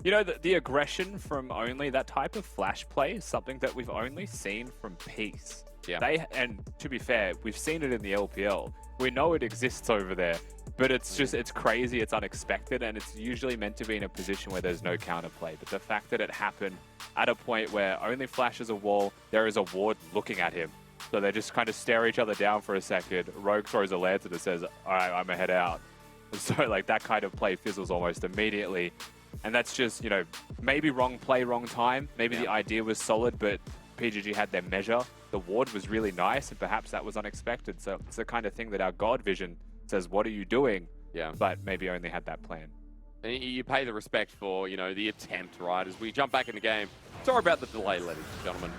you know, the aggression from Only, that type of flash play is something that we've only seen from Peace. Yeah. And to be fair, we've seen it in the LPL. We know it exists over there, but it's just, it's crazy, it's unexpected, and it's usually meant to be in a position where there's no counterplay. But the fact that it happened at a point where Only flashes a wall, there is a ward looking at him. So they just kind of stare each other down for a second. Rogue throws a lance and it says, all right, I'm gonna head out. So like that kind of play fizzles almost immediately. And that's just, you know, maybe wrong play, wrong time. Maybe the idea was solid, but PGG had their measure. The ward was really nice, and perhaps that was unexpected. So it's the kind of thing that our God vision says, what are you doing? Yeah. But maybe Only had that plan. And you pay the respect for, you know, the attempt, right? As we jump back in the game. Sorry about the delay, ladies and gentlemen.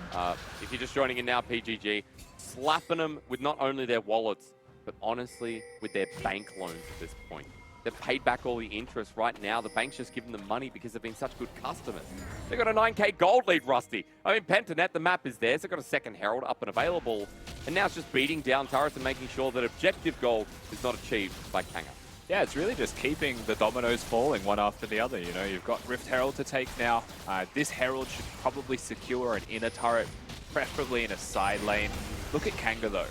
If you're just joining in now, PGG, slapping them with not only their wallets, but honestly, with their bank loans at this point. They've paid back all the interest right now. The bank's just giving them money because they've been such good customers. They've got a 9k gold lead, Rusty. I mean, Pentanet, the map is there. So they've got a second Herald up and available. And now it's just beating down turrets and making sure that objective gold is not achieved by Kanga. Yeah, it's really just keeping the dominoes falling one after the other. You know, you've got Rift Herald to take now. This Herald should probably secure an inner turret, preferably in a side lane. Look at Kanga, though.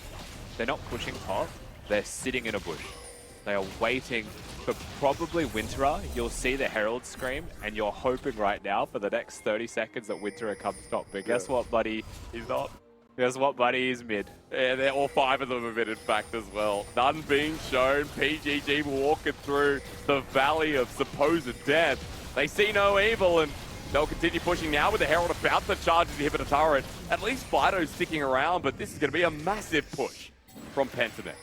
They're not pushing top. They're sitting in a bush. They are waiting for probably Winterer. You'll see the Herald scream, and you're hoping right now for the next 30 seconds that Winterer comes top. But guess what, buddy? He's not. Guess what, buddy? He's mid. Yeah, they're all 5 of them are mid, in fact, as well. None being shown. PGG walking through the valley of supposed death. They see no evil, and they'll continue pushing now with the Herald about to charge the inhibitor turret. At least Fido's sticking around, but this is going to be a massive push from Pentanet.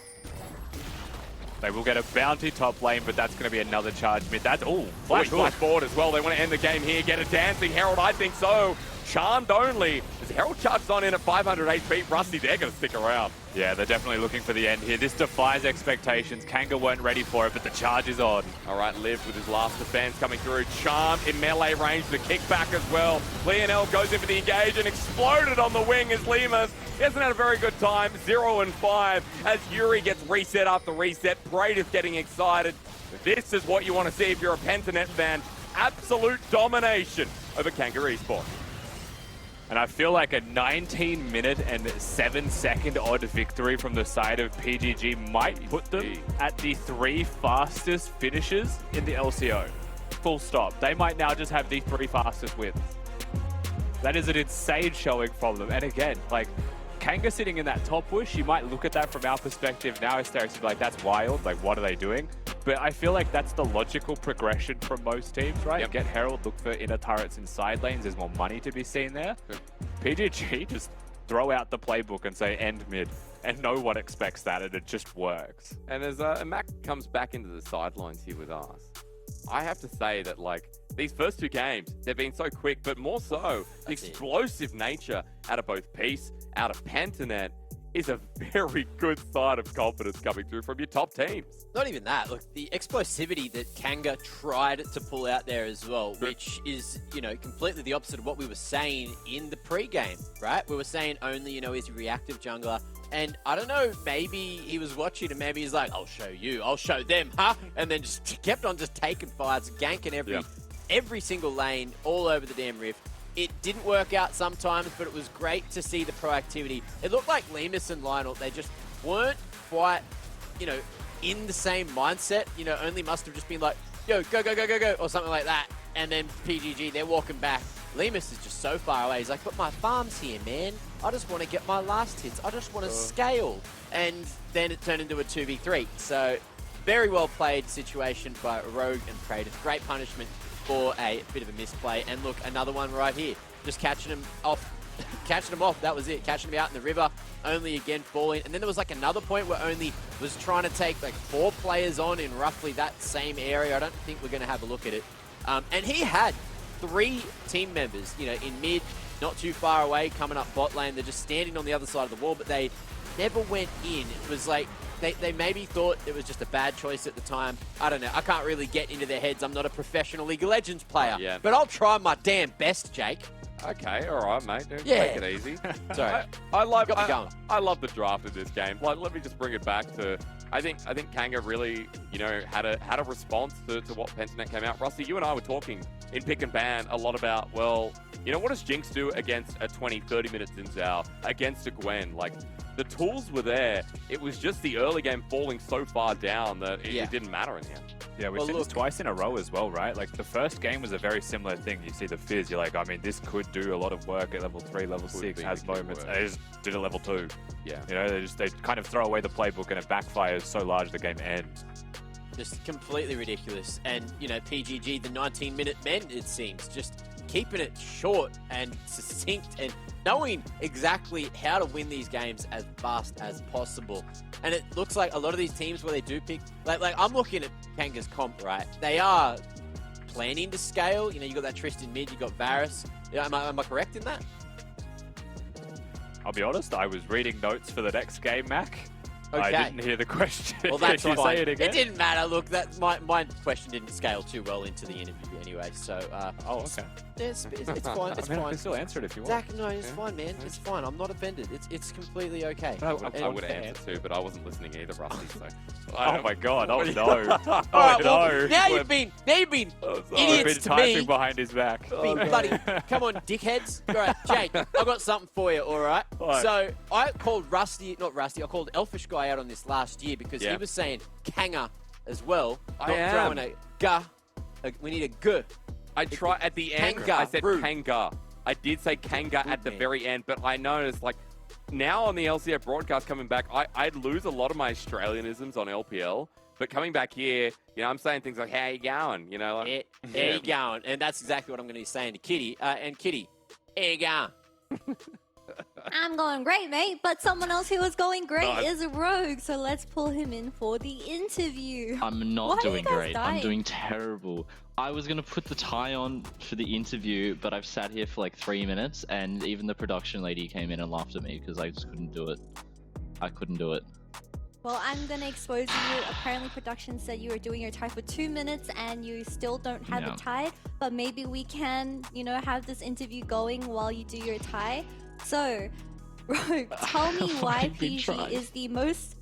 They will get a bounty top lane, but that's going to be another charge mid. That's, flash forward as well. They want to end the game here. Get a dancing Herald, I think so. Charmed only. As Herald charges on in at 500 HP, Rusty, they're going to stick around. Yeah, they're definitely looking for the end here. This defies expectations. Kanga weren't ready for it, but the charge is on. All right, Liv with his last defense coming through. Charmed in melee range, the kickback as well. Lionel goes in for the engage and exploded on the wing as Limas. He hasn't had a very good time. 0 and 5 as Yuri gets reset after reset. Praetor's getting excited. This is what you want to see if you're a Pentanet fan. Absolute domination over Kanga Esports. And I feel like a 19-minute and 7-second odd victory from the side of PGG might put them at the 3 fastest finishes in the LCO. Full stop. They might now just have the 3 fastest wins. That is an insane showing from them. And again, like, Kanga sitting in that top bush, you might look at that from our perspective now, Hysterics, be like, that's wild. Like, what are they doing? But I feel like that's the logical progression from most teams, right? Yep. Get Herald, look for inner turrets in side lanes. There's more money to be seen there. PGG just throw out the playbook and say end mid. And no one expects that, and it just works. And as Mac comes back into the sidelines here with us, I have to say that, like, these first 2 games, they've been so quick, but more so, the explosive nature out of both Peace, out of Pentanet, is a very good sign of confidence coming through from your top teams. Not even that. Look, the explosivity that Kanga tried to pull out there as well, which is, you know, completely the opposite of what we were saying in the pre-game, right? We were saying Only, you know, is a reactive jungler, And I don't know, maybe he was watching and maybe he's like, I'll show you, I'll show them, huh? And then just kept on just taking fires, ganking every single lane all over the damn Rift. It didn't work out sometimes, but it was great to see the proactivity. It looked like Lemus and Lionel, they just weren't quite, you know, in the same mindset. You know, only must have just been like, yo, go, go, go, go, go, or something like that. And then PGG, they're walking back. Lemus is just so far away. He's like, but my farm's here, man. I just want to get my last hits. I just want to scale. And then it turned into a 2v3. So very well played situation by Rogue and Praetor. Great punishment for a bit of a misplay. And look, another one right here. Just catching him off. Catching him off, that was it. Catching him out in the river, only again falling. And then there was like another point where only was trying to take like 4 players on in roughly that same area. I don't think we're going to have a look at it. And he had 3 team members, you know, in mid, not too far away, coming up bot lane. They're just standing on the other side of the wall, but they never went in. It was like they maybe thought it was just a bad choice at the time. I don't know. I can't really get into their heads. I'm not a professional League of Legends player, but I'll try my damn best, Jake. Okay, all right, mate. Take it easy. Sorry. I love the draft of this game. Like, let me just bring it back to. I think Kanga really, you know, had a response to what Pentanet came out. Rusty, you and I were talking in Pick and Ban a lot about, well, you know, what does Jinx do against a 20-30 minute Xin Zhao, against a Gwen? Like, the tools were there. It was just the early game falling so far down that it didn't matter in the end. Yeah, we've seen this twice in a row as well, right? Like, the first game was a very similar thing. You see the Fizz, you're like, I mean, this could do a lot of work at level 3, level 6, has moments. They just did a level 2. Yeah. You know, they kind of throw away the playbook and it backfires so large the game ends. Just completely ridiculous. And, you know, PGG, the 19-minute men, it seems, just keeping it short and succinct and knowing exactly how to win these games as fast as possible. And it looks like a lot of these teams where they do pick, like I'm looking at Kanga's comp, right? They are planning to scale. You know, you got that Tristan mid, you got Varus. Am I correct in that? I'll be honest, I was reading notes for the next game, Mac. Okay. I didn't hear the question. Well, that's Can you fine. say it again? It didn't matter. Look, that my question didn't scale too well into the interview anyway. So, oh, okay. It's fine. It's I mean, fine. I can still answer it if you want. Zach, no, it's fine, man. It's fine. I'm not offended. It's completely okay. I would answer too, but I wasn't listening either, Rusty. So. Oh my God! Oh no! All Oh right, well, no! now you've been idiots I've been to typing me. behind his back. Bloody, come on, dickheads. All right, Jake, I've got something for you, all right? What? So I called I called Elfish Guy out on this last year because he was saying Kanga as well. I not am. throwing a ga. We need a g. I try at the end. Kanga, I said rude. Kanga. I did say Kanga at the very end, but I noticed like now on the LCO broadcast coming back, I'd lose a lot of my Australianisms on LPL. But coming back here, you know, I'm saying things like, "How you going?" You know, like, There you going, and that's exactly what I'm going to be saying to Kitty. And Kitty, how you going? I'm going great, mate. But someone else who was going great is Rogue. So let's pull him in for the interview. I'm not Why are doing you guys great. I'm dying? doing terrible. I was going to put the tie on for the interview, but I've sat here for like 3 minutes, and even the production lady came in and laughed at me because I just couldn't do it. I couldn't do it. Well, I'm going to expose you. Apparently, production said you were doing your tie for 2 minutes and you still don't have No. a tie. But maybe we can, you know, have this interview going while you do your tie. So, Rogue, tell me why I've been PG trying. is the most...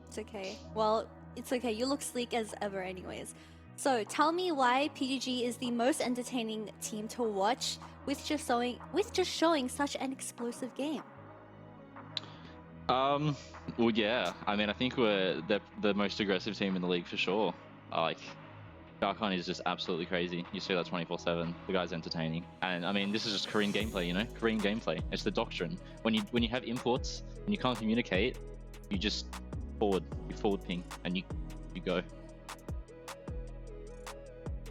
It's okay. Well, it's okay. You look sleek as ever anyways. So, tell me why PGG is the most entertaining team to watch with just showing such an explosive game. Well, yeah. I mean, I think we're the most aggressive team in the league for sure. Like, Darkon is just absolutely crazy. You see that 24/7. The guy's entertaining, and I mean, this is just Korean gameplay. You know, Korean gameplay. It's the doctrine. When you have imports and you can't communicate, you just forward ping, and you go.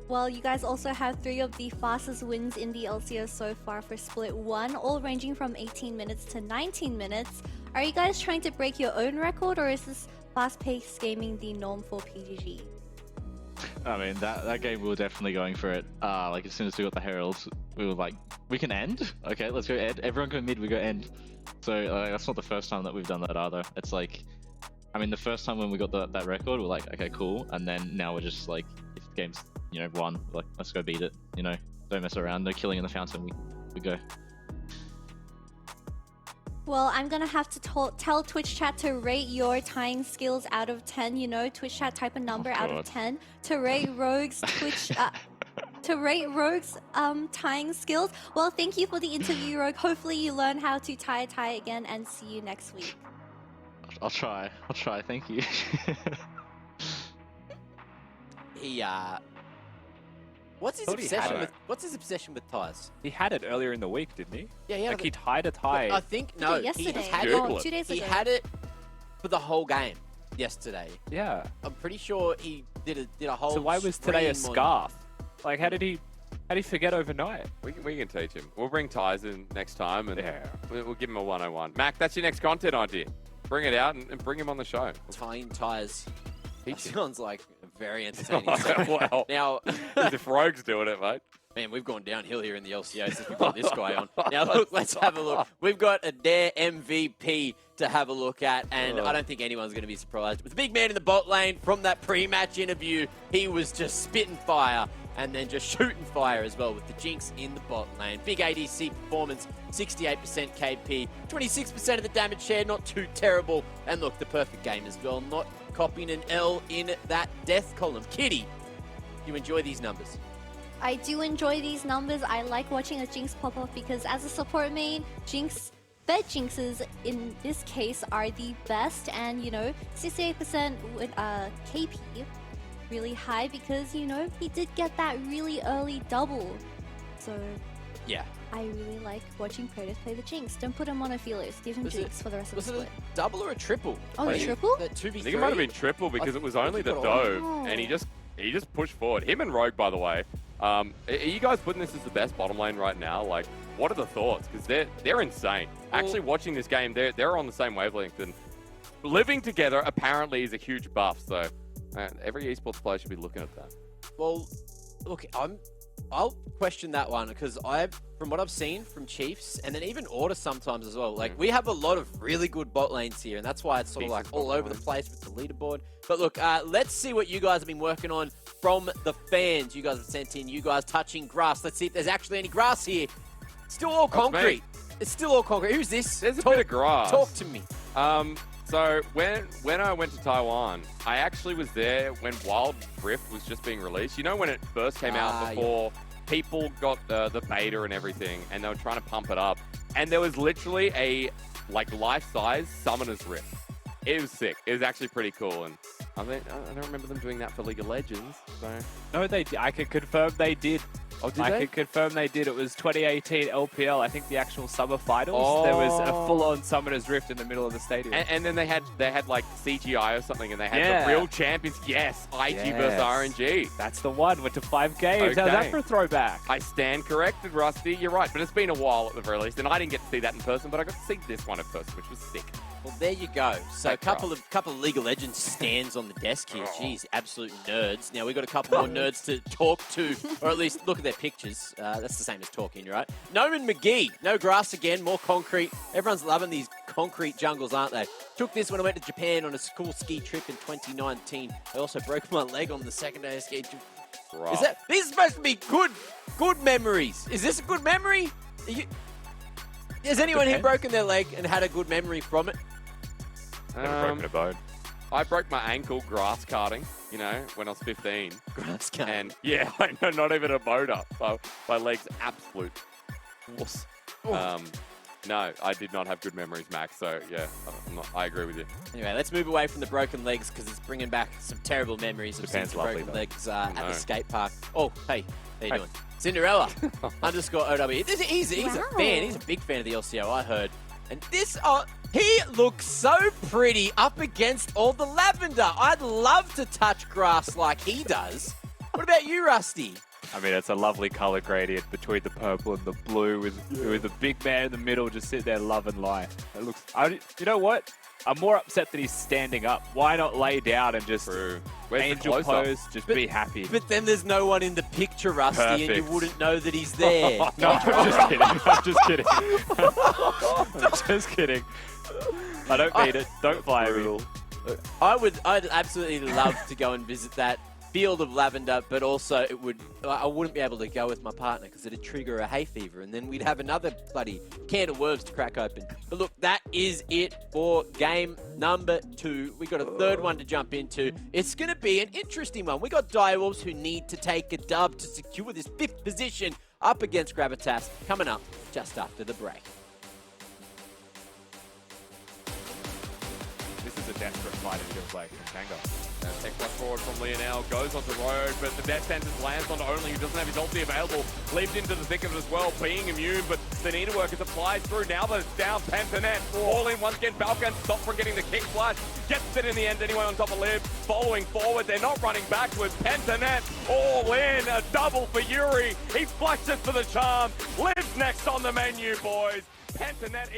Well, you guys also have 3 of the fastest wins in the LCO so far for Split 1, all ranging from 18 minutes to 19 minutes. Are you guys trying to break your own record, or is this fast-paced gaming the norm for PGG? I mean, that game we were definitely going for it. Like, as soon as we got the Heralds, we were like, we can end? Okay, let's go end. Everyone go mid, we go end. So that's not the first time that we've done that either. It's like, I mean, the first time when we got that record, we're like, okay, cool. And then now we're just like, if the game's, you know, won, we're like, let's go beat it. You know, don't mess around. No killing in the fountain. We go. Well, I'm gonna have to tell Twitch chat to rate your tying skills out of 10. You know, Twitch chat type a number out of God. 10 to rate Rogue's Twitch. To rate Rogue's tying skills. Well, thank you for the interview, Rogue. Hopefully you learn how to tie again, and see you next week. I'll try. Thank you. He what's his Thought he had obsession with ties? He had it earlier in the week, didn't he? Yeah, yeah. Like he tied a tie. I think He no. did yesterday. He had Google it. 2 days He ago. had it for the whole game yesterday. Yeah. I'm pretty sure he did a whole. So why was today a stream on- scarf? Like, how did he forget overnight? We can teach him. We'll bring ties in next time, and Yeah. we'll give him a 101. Mac, that's your next content idea. Bring it out and bring him on the show. Tying ties. That Teach him. sounds like very entertaining. segment. Well, Now, as if Rogue's doing it, mate. man, we've gone downhill here in the LCO since we brought this guy on. Now, look, let's have a look. We've got a Dare MVP to have a look at, and I don't think anyone's going to be surprised. But the big man in the bot lane from that pre-match interview, he was just spitting fire and then just shooting fire as well with the Jinx in the bot lane. Big ADC performance, 68% KP, 26% of the damage share, not too terrible. And look, the perfect game as well, not copying an L in that death column. Kitty, you enjoy these numbers? I do enjoy these numbers. I like watching a Jinx pop off because as a support main, Fed Jinxes in this case are the best, and you know, 68% with KP, really high because you know he did get that really early double. So Yeah. I really like watching Protoss play the Jinx. Don't put him on a Feelers. Give him Was Jinx for the rest of the Was it split. a double or a triple? Oh, I a think triple? That 2v3? I think it might have been triple because it was only the think it got dove, and he just pushed forward. Him and Rogue, by the way. Are you guys putting this as the best bottom lane right now? Like, what are the thoughts? Because they're insane. Actually, watching this game, they're on the same wavelength, and living together apparently is a huge buff. So every esports player should be looking at that. Well, look, I'll question that one because from what I've seen from Chiefs and then even Order sometimes as well, like we have a lot of really good bot lanes here, and that's why it's sort of like all over the place with the leaderboard. But look, let's see what you guys have been working on from the fans. You guys have sent in, you guys touching grass. Let's see if there's actually any grass here. Still all concrete. It's still all concrete. Who's this? There's a bit of grass. Talk to me. So when I went to Taiwan, I actually was there when Wild Rift was just being released. You know when it first came out before people got the beta and everything, and they were trying to pump it up, and there was literally a life-size Summoner's Rift. It was sick. It was actually pretty cool, and I don't remember them doing that for League of Legends. So No, I can confirm they did. oh, did I they? can confirm they did. It was 2018 LPL. I think the actual summer finals. There was a full-on Summoner's Rift in the middle of the stadium. And then they had like CGI or something, and they had Yeah. the real champions. Yes, IG versus Yes. RNG. That's the one. Went to 5 games. How's Okay. that for a throwback? I stand corrected, Rusty. You're right, but it's been a while at the very least, and I didn't get to see that in person, but I got to see this one in person, which was sick. Well, there you go. So a Thanks, couple of League of Legends stands on the desk here. Jeez, absolute nerds. Now we've got a couple more nerds to talk to, or at least look at their pictures. That's the same as talking, right? Noman McGee, no grass again, more concrete. Everyone's loving these concrete jungles, aren't they? Took this when I went to Japan on a school ski trip in 2019. I also broke my leg on the second day of ski trip. Right. These are supposed to be good memories. Is this a good memory? Has anyone here broken their leg and had a good memory from it? Never broken a bone. I broke my ankle grass karting, when I was 15. Grass cart. And yeah, I know, not even a motor. My leg's absolute wuss. No, I did not have good memories, Max. So yeah, I agree with you. Anyway, let's move away from the broken legs because it's bringing back some terrible memories of Japan's some lovely, broken though. legs at No. the skate park. Oh, hey, how you doing? Cinderella _OW. He's a fan. He's a big fan of the LCO, I heard. And this, he looks so pretty up against all the lavender. I'd love to touch grass like he does. What about you, Rusty? I mean, it's a lovely color gradient between the purple and the blue with the big man in the middle just sitting there loving life. It looks. You know what? I'm more upset that he's standing up. Why not lay down and just True. Where's the angel close-up? pose? Just be happy. But then there's no one in the picture, Rusty, and you Perfect. wouldn't know that he's there. No, I'm just kidding. I'm just kidding. I'm just kidding. I don't mean it. Don't fire me. I'd absolutely love to go and visit that field of lavender, but also I wouldn't be able to go with my partner because it'd trigger a hay fever, and then we'd have another bloody can of worms to crack open. But look, that is it for game number 2. We got a third one to jump into. It's going to be an interesting one. We got Direwolves who need to take a dub to secure this 5th position up against Gravitas, coming up just after the break. This is a desperate fight, it feels like, from Kanga. Tech flash forward from Lionel, goes onto road, but the death sentence lands onto Only, who doesn't have his ulti available, leaped into the thick of it as well, being immune, but the needle work is applied through. Now that it's down, Pentanet, all in once again, Balkan stopped from getting the kick flash, gets it in the end anyway on top of Lib, following forward, they're not running backwards, Pentanet all in, a double for Yuri, he flashes for the charm, Lib's next on the menu, boys. Pentanet